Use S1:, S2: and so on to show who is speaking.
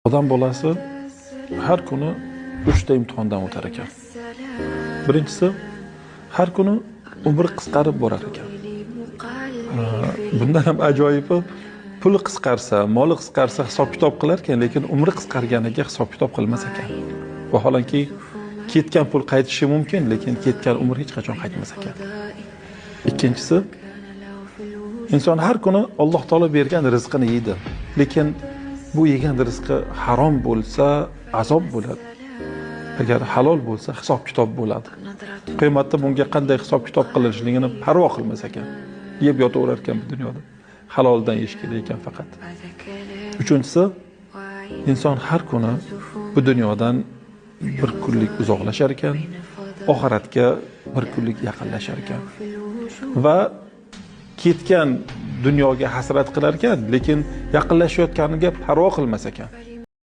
S1: Odam bolasi har kuni 3 ta imtihondan o'tar ekan. Birinchisi, har kuni umri qisqarib borar ekan. Bundan ham ajoyibi, puli qisqarsa, moli qisqarsa hisob-kitob qilar ekan, lekin umri qisqarganiga hisob-kitob qilmas ekan. Vaholanki ketgan pul qaytishi mumkin, lekin ketgan umr hech qachon qaytmas ekan. Ikkinchisi, inson har kuni Alloh taolo bergan rizqini yeydi, lekin bu yegan rizqi harom bo'lsa, azob bo'ladi. Agar halol bo'lsa, hisob-kitob bo'ladi. Qiyomatda bunga qanday hisob-kitob qilinishligini parvo qilmas ekan. Yeb yotaverar ekan bu dunyoda. Haloldan yeyish kerak ekan faqat. Uchinchisi, inson har kuni bu dunyodan bir kunlik uzoqlashar ekan, oxiratga bir kunlik yaqinlashar ekan. Va ketgan dunyoga hasrat qilar ekan, lekin yaqinlashayotganiga parvo qilmas ekan.